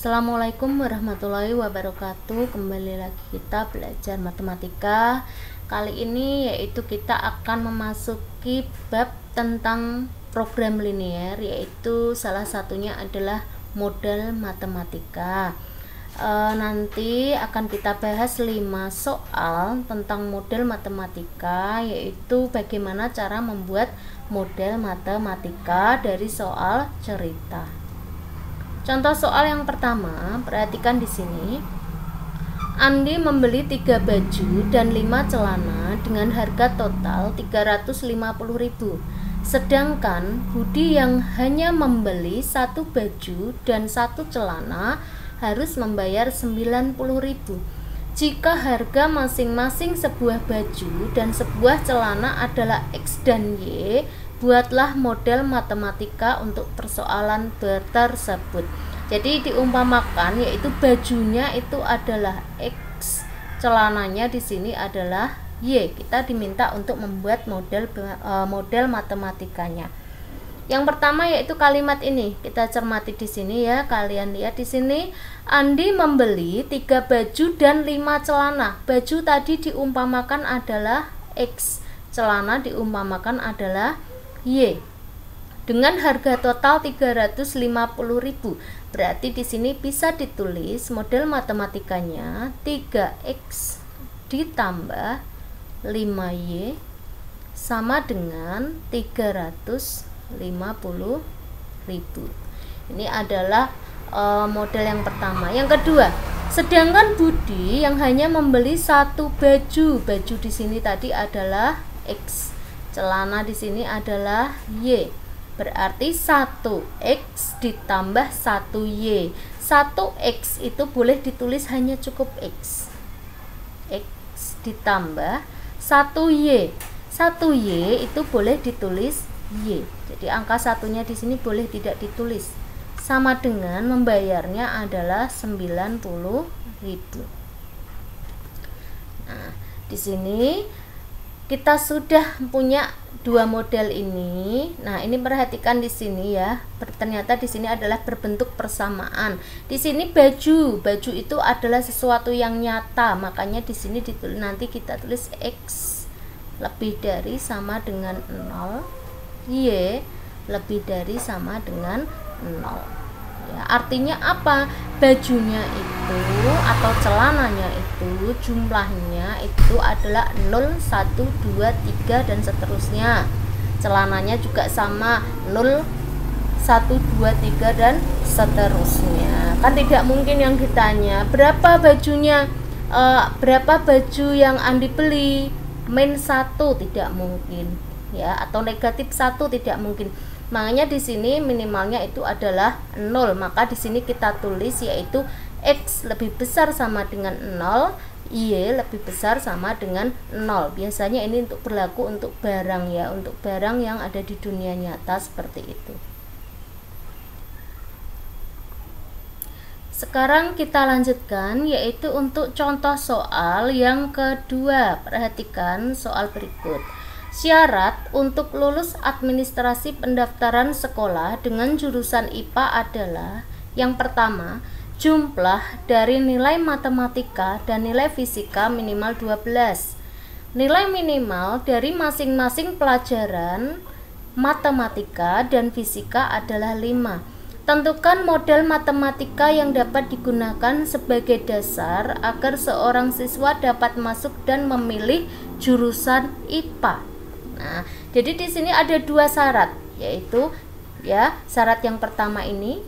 Assalamualaikum warahmatullahi wabarakatuh. Kembali lagi kita belajar matematika. Kali ini yaitu kita akan memasuki bab tentang program linier, yaitu salah satunya adalah model matematika. Nanti akan kita bahas 5 soal tentang model matematika, yaitu bagaimana cara membuat model matematika dari soal cerita. Contoh soal yang pertama, perhatikan di sini. Andi membeli 3 baju dan 5 celana dengan harga total 350.000. Sedangkan Budi yang hanya membeli 1 baju dan 1 celana harus membayar 90.000. Jika harga masing-masing sebuah baju dan sebuah celana adalah X dan Y, buatlah model matematika untuk persoalan tersebut. Jadi diumpamakan yaitu bajunya itu adalah X, celananya di sini adalah Y. Kita diminta untuk membuat model matematikanya. Yang pertama yaitu kalimat ini. Kita cermati di sini ya. Kalian lihat di sini, Andi membeli 3 baju dan 5 celana. Baju tadi diumpamakan adalah X, celana diumpamakan adalah Y. Dengan harga total 350.000. Berarti di sini bisa ditulis model matematikanya 3X ditambah 5Y sama dengan 350.000. Ini adalah model yang pertama. Yang kedua, sedangkan Budi yang hanya membeli 1 baju. Baju di sini tadi adalah X, celana di sini adalah Y. Berarti 1X ditambah 1Y. 1X itu boleh ditulis hanya cukup X. X ditambah 1Y. 1Y itu boleh ditulis Y. Jadi angka satunya di sini boleh tidak ditulis. Sama dengan membayarnya adalah 90.000. Nah, di sini kita sudah punya 2 model ini. Nah, ini perhatikan di sini ya. Ternyata di sini adalah berbentuk persamaan. Di sini baju itu adalah sesuatu yang nyata. Makanya di sini ditulis, nanti kita tulis X lebih dari sama dengan 0, Y lebih dari sama dengan 0. Ya, artinya apa? Bajunya itu atau celananya itu jumlahnya itu adalah 0, 1, 2, 3 dan seterusnya. Celananya juga sama 0, 1, 2, 3 dan seterusnya. Kan tidak mungkin yang ditanya berapa bajunya, berapa baju yang Andi beli, -1, tidak mungkin ya, atau -1 tidak mungkin. Makanya di sini minimalnya itu adalah 0. Maka di sini kita tulis yaitu X lebih besar sama dengan 0, Y lebih besar sama dengan 0. Biasanya ini untuk berlaku untuk barang ya, untuk barang yang ada di dunia nyata seperti itu. Sekarang kita lanjutkan yaitu untuk contoh soal yang kedua. Perhatikan soal berikut. Syarat untuk lulus administrasi pendaftaran sekolah dengan jurusan IPA adalah: yang pertama, jumlah dari nilai matematika dan nilai fisika minimal 12. Nilai minimal dari masing-masing pelajaran matematika dan fisika adalah 5. Tentukan model matematika yang dapat digunakan sebagai dasar agar seorang siswa dapat masuk dan memilih jurusan IPA. Nah, jadi di sini ada 2 syarat, yaitu ya, syarat yang pertama ini,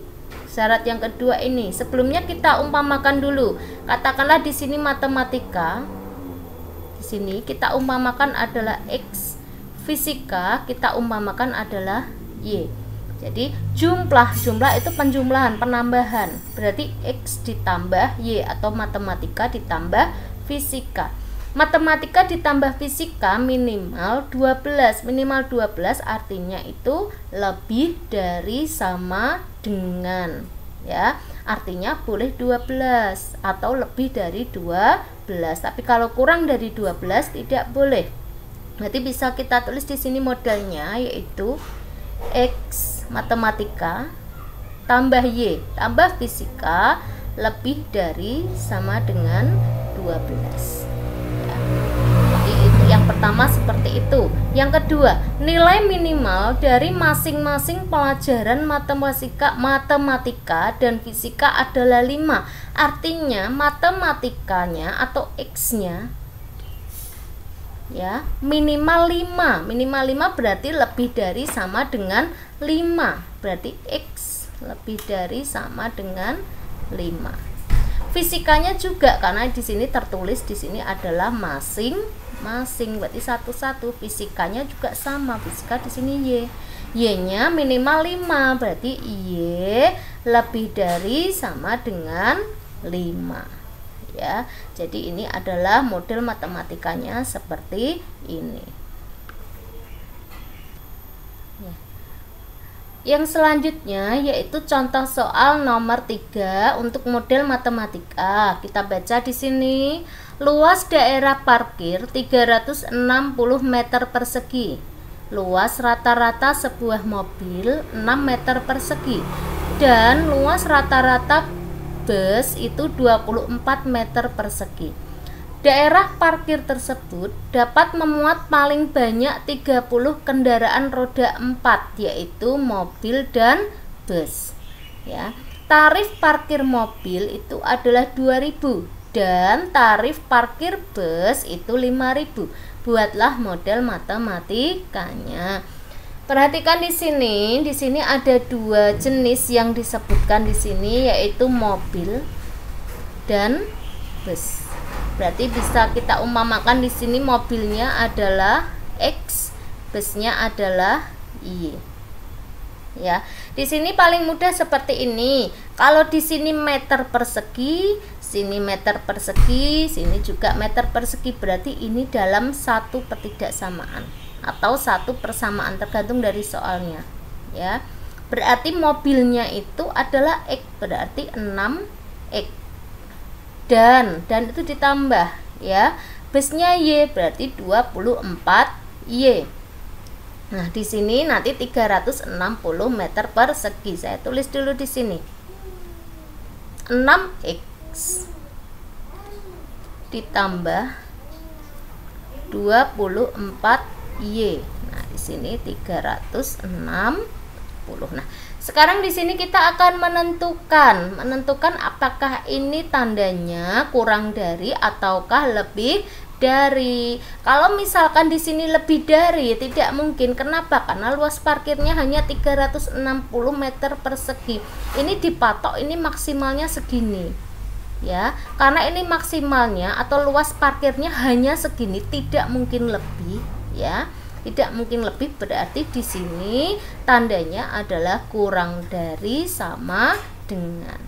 syarat yang kedua ini. Sebelumnya kita umpamakan dulu. Katakanlah di sini matematika, di sini kita umpamakan adalah X, fisika kita umpamakan adalah Y. Jadi jumlah itu penjumlahan, penambahan. Berarti X ditambah Y atau matematika ditambah fisika. Matematika ditambah fisika minimal 12. Minimal 12 artinya itu lebih dari sama dengan ya. Artinya boleh 12 atau lebih dari 12. Tapi kalau kurang dari 12 tidak boleh. Berarti bisa kita tulis di sini modelnya yaitu X matematika tambah Y tambah fisika lebih dari sama dengan 12 ya. Jadi itu yang pertama seperti itu. Yang kedua, nilai minimal dari masing-masing pelajaran matematika dan fisika adalah 5. Artinya matematikanya atau X-nya ya minimal 5 berarti lebih dari sama dengan 5, berarti X lebih dari sama dengan 5. Fisikanya juga karena di sini tertulis di sini adalah masing-masing, berarti satu-satu. Fisikanya juga sama, fisika di sini Y-nya minimal 5, berarti Y lebih dari sama dengan 5 ya. Jadi ini adalah model matematikanya seperti ini ya. Yang selanjutnya yaitu contoh soal nomor 3 untuk model matematika. Kita baca di sini, luas daerah parkir 360 meter persegi. Luas rata-rata sebuah mobil 6 meter persegi dan luas rata-rata bus itu 24 meter persegi. Daerah parkir tersebut dapat memuat paling banyak 30 kendaraan roda 4 yaitu mobil dan bus ya. Tarif parkir mobil itu adalah 2.000 dan tarif parkir bus itu 5.000. Buatlah model matematikanya. Perhatikan di sini ada 2 jenis yang disebutkan di sini yaitu mobil dan bus. Berarti bisa kita umpamakan di sini mobilnya adalah X, busnya adalah Y. Ya, di sini paling mudah seperti ini. Kalau di sini meter persegi, sini meter persegi, sini juga meter persegi, berarti ini dalam satu ketidaksamaan atau satu persamaan tergantung dari soalnya ya. Berarti mobilnya itu adalah X, berarti 6X dan itu ditambah ya. Busnya Y berarti 24Y. Nah, di sini nanti 360 meter persegi. Saya tulis dulu di sini. 6X ditambah 24Y. Nah, di sini 360. Nah, sekarang di sini kita akan menentukan apakah ini tandanya kurang dari ataukah lebih dari. Kalau misalkan di sini lebih dari, tidak mungkin. Kenapa? Karena luas parkirnya hanya 360 meter persegi. Ini dipatok, ini maksimalnya segini. Ya, karena ini maksimalnya atau luas parkirnya hanya segini, tidak mungkin lebih, ya. Tidak mungkin lebih, berarti di sini tandanya adalah kurang dari sama dengan.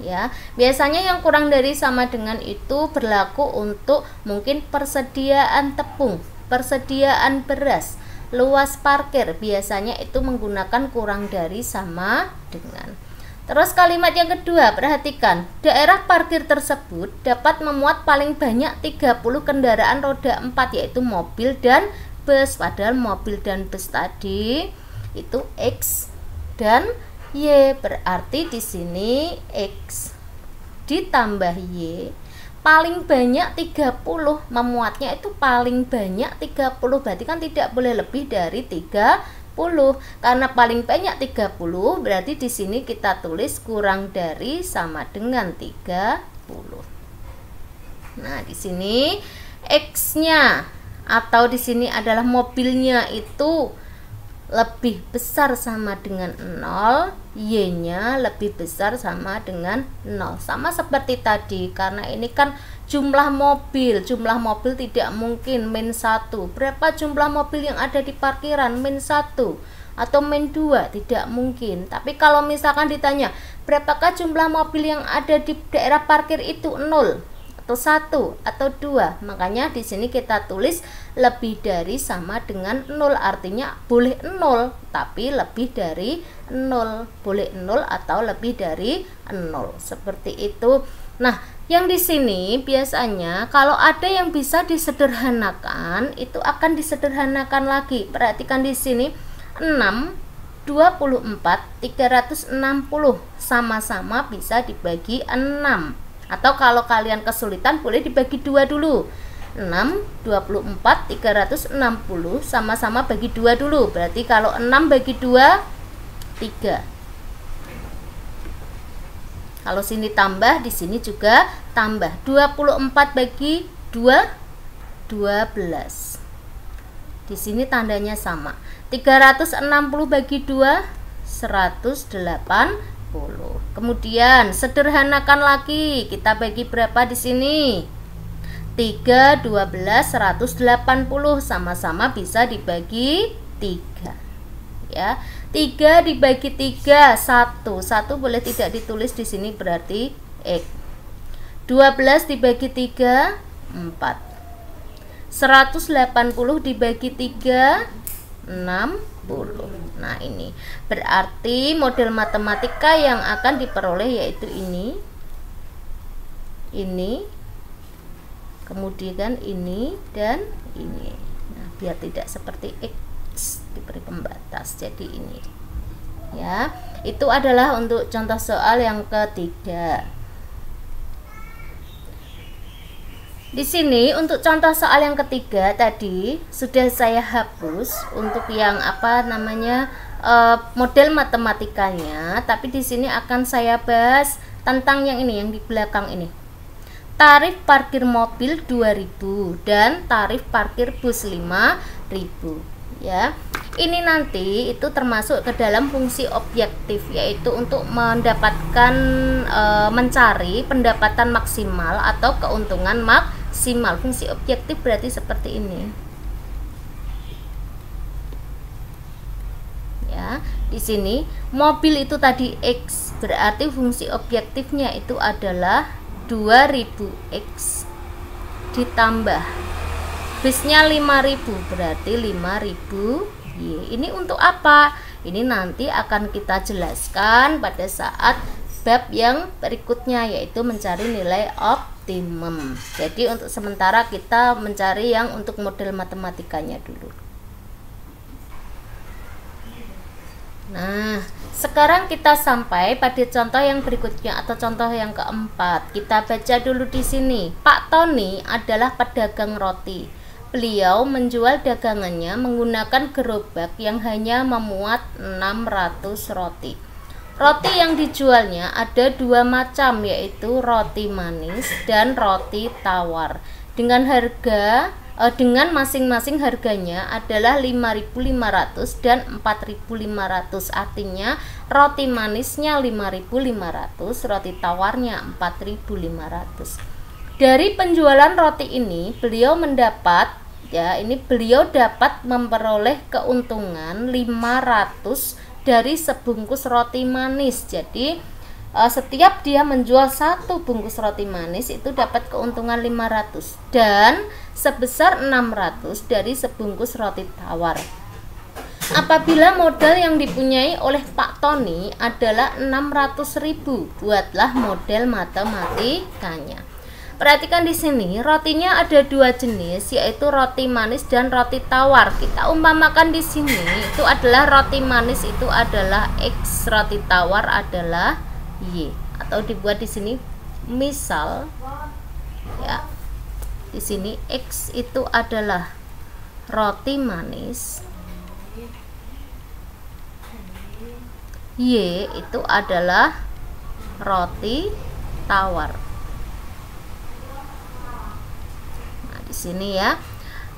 Ya, biasanya yang kurang dari sama dengan itu berlaku untuk mungkin persediaan tepung, persediaan beras, luas parkir, biasanya itu menggunakan kurang dari sama dengan. Terus kalimat yang kedua, perhatikan, daerah parkir tersebut dapat memuat paling banyak 30 kendaraan roda 4 yaitu mobil dan bus. Padahal mobil dan bus tadi itu X dan Y, berarti di sini X ditambah Y paling banyak 30, memuatnya itu paling banyak 30, berarti kan tidak boleh lebih dari 30. Karena paling banyak 30, berarti di sini kita tulis kurang dari sama dengan 30. Nah, di sini X-nya atau di sini adalah mobilnya itu lebih besar sama dengan 0, Y-nya lebih besar sama dengan 0. Sama seperti tadi, karena ini kan jumlah mobil tidak mungkin min 1. Berapa jumlah mobil yang ada di parkiran? Min 1 atau min 2, tidak mungkin. Tapi kalau misalkan ditanya, berapakah jumlah mobil yang ada di daerah parkir itu? 0 atau 1 atau 2. Makanya di sini kita tulis lebih dari sama dengan 0, artinya boleh 0 tapi lebih dari 0, boleh 0 atau lebih dari 0, seperti itu. Nah, yang di sini biasanya kalau ada yang bisa disederhanakan itu akan disederhanakan lagi. Perhatikan di sini 6 24, 360 sama-sama bisa dibagi 6. Atau kalau kalian kesulitan boleh dibagi 2 dulu. 6, 24, 360 sama-sama bagi 2 dulu. Berarti kalau 6 bagi 2, 3. Kalau sini tambah, di sini juga tambah. 24 bagi 2, 12. Di sini tandanya sama. 360 bagi 2, 180. Kemudian sederhanakan lagi. Kita bagi berapa di sini? 3, 12, 180 sama-sama bisa dibagi 3. Ya. 3 dibagi 3, 1. 1 boleh tidak ditulis di sini, berarti X. 12 dibagi 3, 4. 180 dibagi 3, 60. Nah, ini berarti model matematika yang akan diperoleh yaitu ini, kemudian ini dan ini. Nah, biar tidak seperti X diberi pembatas, jadi ini. Ya, itu adalah untuk contoh soal yang ketiga. Di sini untuk contoh soal yang ketiga tadi sudah saya hapus untuk yang model matematikanya, tapi di sini akan saya bahas tentang yang ini, yang di belakang ini. Tarif parkir mobil 2.000 dan tarif parkir bus 5.000. Ya. Ini nanti itu termasuk ke dalam fungsi objektif, yaitu untuk mendapatkan mencari pendapatan maksimal atau keuntungan maksimal. Fungsi objektif berarti seperti ini. Ya, di sini mobil itu tadi X, berarti fungsi objektifnya itu adalah 2000X ditambah busnya 5.000, berarti 5.000 Y. Ini untuk apa? Ini nanti akan kita jelaskan pada saat bab yang berikutnya, yaitu mencari nilai optimum. Jadi untuk sementara kita mencari yang untuk model matematikanya dulu. Nah, sekarang kita sampai pada contoh yang berikutnya atau contoh yang keempat. Kita baca dulu di sini. Pak Tony adalah pedagang roti. Beliau menjual dagangannya menggunakan gerobak yang hanya memuat 600 roti. Roti yang dijualnya ada 2 macam, yaitu roti manis dan roti tawar. Dengan masing-masing harganya adalah 5.500 dan 4.500. Artinya roti manisnya 5.500, roti tawarnya 4.500. Dari penjualan roti ini beliau dapat memperoleh keuntungan 500 dari sebungkus roti manis. Jadi setiap dia menjual 1 bungkus roti manis itu dapat keuntungan 500 dan sebesar 600 dari sebungkus roti tawar. Apabila modal yang dipunyai oleh Pak Tony adalah 600.000, buatlah model matematikanya. Perhatikan di sini, rotinya ada 2 jenis, yaitu roti manis dan roti tawar. Kita umpamakan di sini itu adalah roti manis itu adalah X, roti tawar adalah Y. Atau dibuat di sini misal ya. Di sini X itu adalah roti manis, Y itu adalah roti tawar. Sini ya.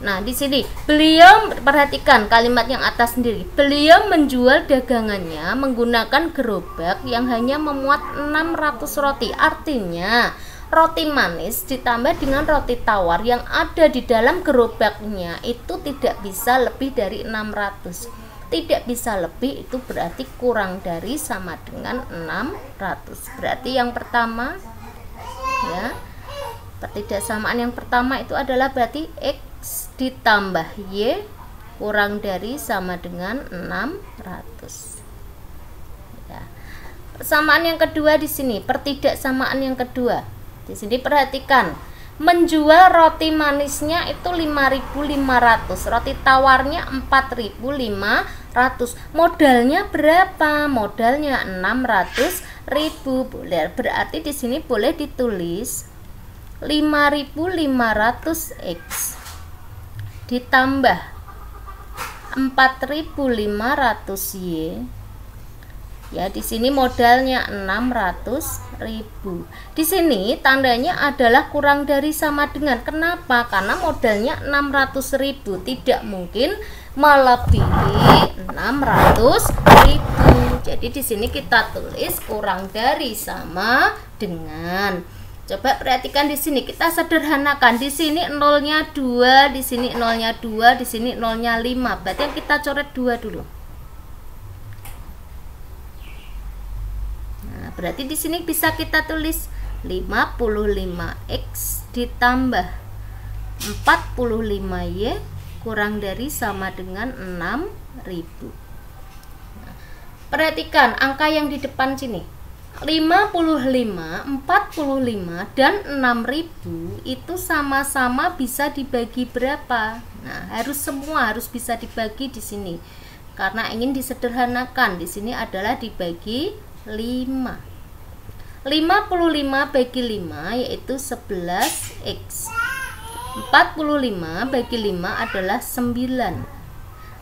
Nah, di sini beliau, perhatikan kalimat yang atas sendiri. Beliau menjual dagangannya menggunakan gerobak yang hanya memuat 600 roti. Artinya, roti manis ditambah dengan roti tawar yang ada di dalam gerobaknya itu tidak bisa lebih dari 600. Tidak bisa lebih, itu berarti kurang dari sama dengan 600. Berarti yang pertama ya, pertidaksamaan yang pertama itu adalah berarti X ditambah Y kurang dari sama dengan 600. Ya. Persamaan yang kedua di sini, pertidaksamaan yang kedua. Di sini perhatikan, menjual roti manisnya itu 5.500, roti tawarnya 4.500. Modalnya berapa? Modalnya 600.000. Berarti di sini boleh ditulis 5.500 X ditambah 4.500 Y. Ya, di sini modalnya 600.000. Di sini tandanya adalah kurang dari sama dengan. Kenapa? Karena modalnya 600.000, tidak mungkin melebihi 600.000. Jadi di sini kita tulis kurang dari sama dengan. Coba perhatikan di sini, kita sederhanakan. Di sini nolnya 2, di sini nolnya 2, di sini nolnya 5. Berarti yang kita coret 2 dulu. Berarti di sini bisa kita tulis 55X ditambah 45Y kurang dari sama dengan 6.000. Perhatikan angka yang di depan sini. 55, 45 dan 6.000 itu sama-sama bisa dibagi berapa? Nah, semua harus bisa dibagi di sini. Karena ingin disederhanakan, di sini adalah dibagi 5. 55 bagi 5 yaitu 11X. 45 bagi 5 adalah 9.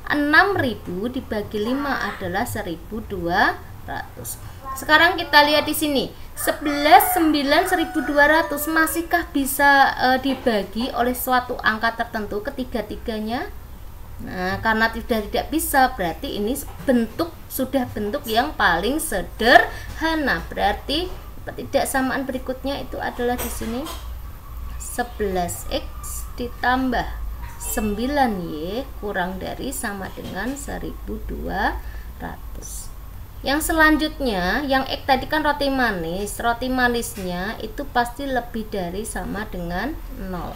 6.000 dibagi 5 adalah 1.200. Sekarang kita lihat di sini. 11, 9, 1.200 masihkah bisa dibagi oleh suatu angka tertentu ketiga-tiganya? Nah, karena tidak bisa, berarti ini sudah bentuk yang paling sederhana. Berarti ketidaksamaan berikutnya itu adalah di sini 11X ditambah 9Y kurang dari sama dengan 1.200. Yang selanjutnya, yang X tadi kan roti manis. Roti manisnya itu pasti lebih dari sama dengan 0.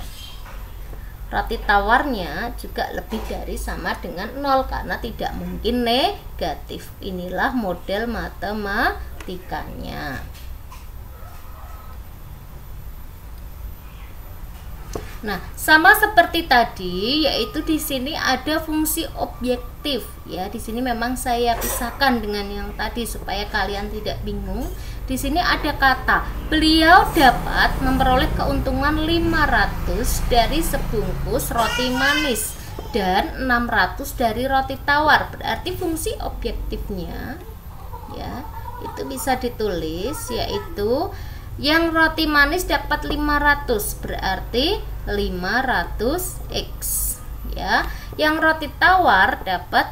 Roti tawarnya juga lebih dari sama dengan 0 karena tidak mungkin negatif. Inilah model matematikanya. Nah, sama seperti tadi, yaitu di sini ada fungsi objektif ya. Di sini memang saya pisahkan dengan yang tadi supaya kalian tidak bingung. Di sini ada kata beliau dapat memperoleh keuntungan 500 dari sebungkus roti manis dan 600 dari roti tawar. Berarti fungsi objektifnya ya, itu bisa ditulis yaitu yang roti manis dapat 500 berarti 500X ya. Yang roti tawar dapat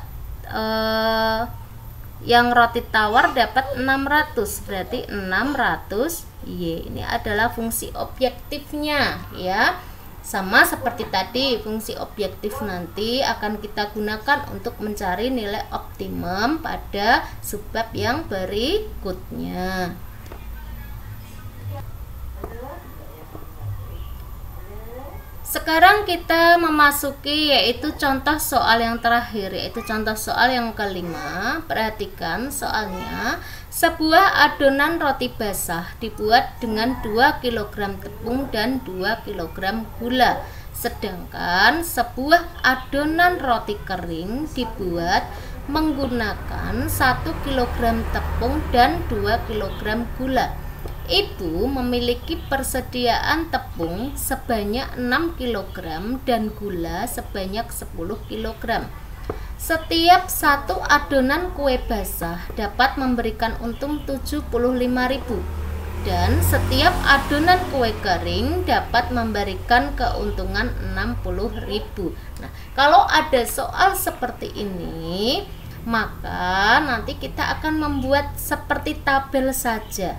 600 berarti 600Y. Ini adalah fungsi objektifnya ya. Sama seperti tadi, fungsi objektif nanti akan kita gunakan untuk mencari nilai optimum pada subbab yang berikutnya. Sekarang kita memasuki yaitu contoh soal yang terakhir, yaitu contoh soal yang kelima. Perhatikan soalnya. Sebuah adonan roti basah dibuat dengan 2 kg tepung dan 2 kg gula. Sedangkan sebuah adonan roti kering dibuat menggunakan 1 kg tepung dan 2 kg gula. Ibu memiliki persediaan tepung sebanyak 6 kg dan gula sebanyak 10 kg. Setiap satu adonan kue basah dapat memberikan untung 75.000 dan setiap adonan kue kering dapat memberikan keuntungan 60.000. Nah, kalau ada soal seperti ini, maka nanti kita akan membuat seperti tabel saja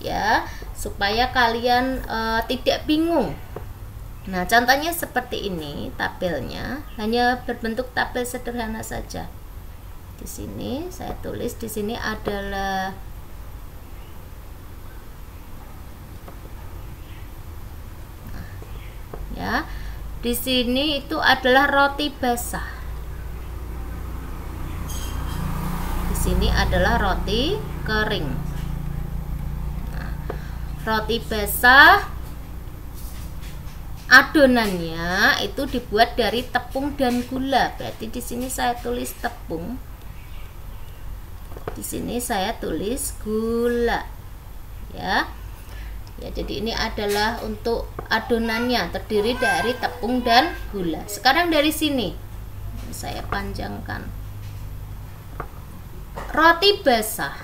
ya, supaya kalian tidak bingung. Nah, contohnya seperti ini tabelnya, hanya berbentuk tabel sederhana saja. Di sini saya tulis, di sini adalah ya, di sini itu adalah roti basah. Di sini adalah roti kering. Roti basah adonannya itu dibuat dari tepung dan gula. Berarti di sini saya tulis tepung Di sini saya tulis gula. Ya. Ya, jadi ini adalah untuk adonannya, terdiri dari tepung dan gula. Sekarang dari sini saya panjangkan. Roti basah.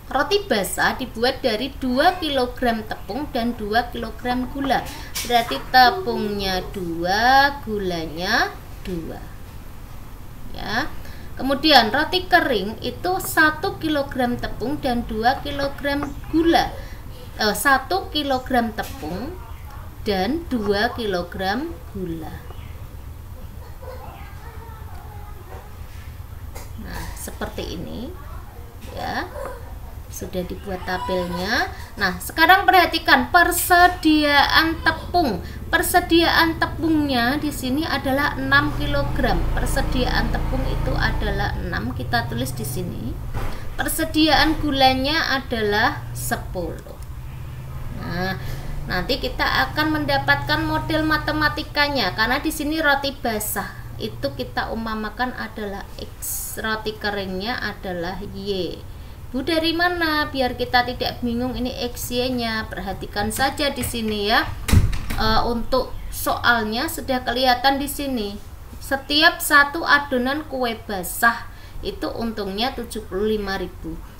Roti basah dibuat dari 2 kg tepung dan 2 kg gula. Berarti tepungnya 2, gulanya 2. Ya. Kemudian roti kering itu 1 kg tepung dan 2 kg gula. 1 kg tepung dan 2 kg gula. Nah, seperti ini ya. Sudah dibuat tabelnya. Nah, sekarang perhatikan persediaan tepung. Persediaan tepungnya di sini adalah 6 kg. Persediaan tepung itu adalah 6, kita tulis di sini. Persediaan gulanya adalah 10. Nah, nanti kita akan mendapatkan model matematikanya karena di sini roti basah itu kita umpamakan adalah X, roti keringnya adalah Y. Bu, dari mana? Biar kita tidak bingung ini X, Y-nya. Perhatikan saja di sini ya. Untuk soalnya sudah kelihatan di sini. Setiap satu adonan kue basah itu untungnya 75.000.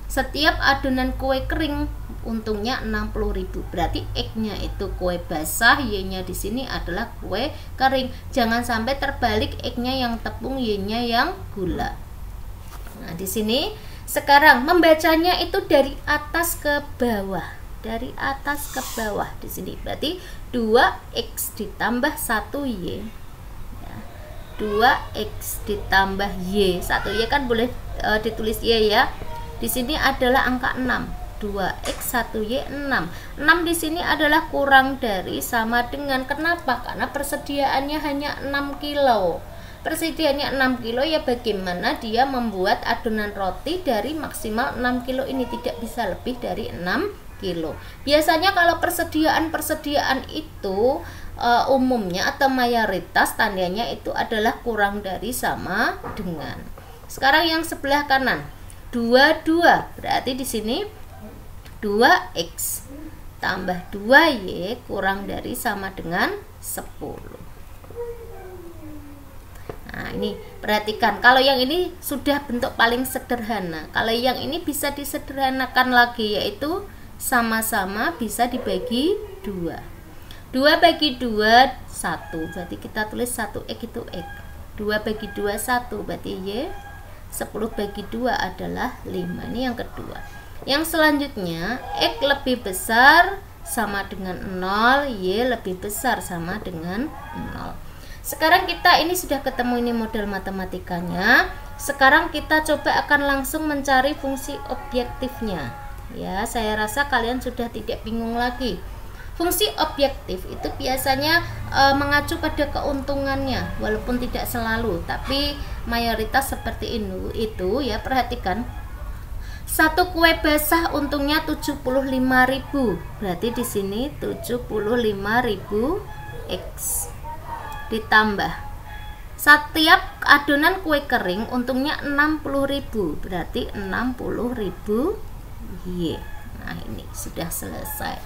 Setiap adonan kue kering untungnya 60.000. Berarti X-nya itu kue basah, Y-nya di sini adalah kue kering. Jangan sampai terbalik, X-nya yang tepung, Y-nya yang gula. Nah, di sini sekarang membacanya itu dari atas ke bawah. Dari atas ke bawah di sini. Berarti 2X ditambah 1Y. Ya. 2X ditambah Y. 1Y kan boleh ditulis Y ya. Di sini adalah angka 6. 2X 1Y 6. 6 di sini adalah kurang dari sama dengan. Kenapa? Karena persediaannya hanya 6 kilo. Persediaannya 6 kilo ya, bagaimana dia membuat adonan roti dari maksimal 6 kilo ini, tidak bisa lebih dari 6 kilo. Biasanya kalau persediaan itu umumnya atau mayoritas tandanya itu adalah kurang dari sama dengan. Sekarang yang sebelah kanan 22, berarti di sini 2X tambah 2Y kurang dari sama dengan 10. Nah, ini perhatikan, kalau yang ini sudah bentuk paling sederhana. Kalau yang ini bisa disederhanakan lagi, yaitu sama-sama bisa dibagi 2. 2 bagi 2 1, berarti kita tulis 1X itu X. 2 bagi 2 1, berarti Y. 10 bagi 2 adalah 5. Ini yang kedua. Yang selanjutnya X lebih besar sama dengan 0, Y lebih besar sama dengan 0. Sekarang kita ini sudah ketemu ini model matematikanya. Sekarang kita coba akan langsung mencari fungsi objektifnya. Ya, saya rasa kalian sudah tidak bingung lagi. Fungsi objektif itu biasanya mengacu pada keuntungannya, walaupun tidak selalu, tapi mayoritas seperti itu ya. Perhatikan, satu kue basah untungnya 75.000. Berarti di sini 75.000 X ditambah setiap adonan kue kering untungnya 60.000. Berarti 60.000 Y. Nah, ini sudah selesai.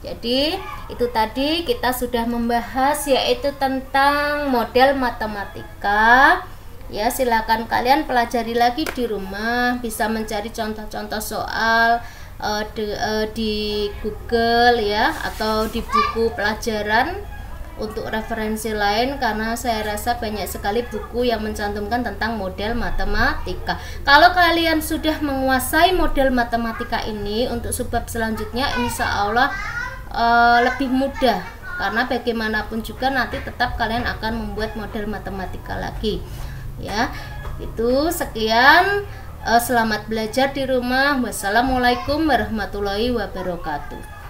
Jadi itu tadi kita sudah membahas yaitu tentang model matematika. Ya, silakan kalian pelajari lagi di rumah, bisa mencari contoh-contoh soal di Google ya, atau di buku pelajaran untuk referensi lain, karena saya rasa banyak sekali buku yang mencantumkan tentang model matematika. Kalau kalian sudah menguasai model matematika ini, untuk subbab selanjutnya insya Allah lebih mudah, karena bagaimanapun juga nanti tetap kalian akan membuat model matematika lagi ya. Itu sekian, selamat belajar di rumah. Wassalamualaikum warahmatullahi wabarakatuh.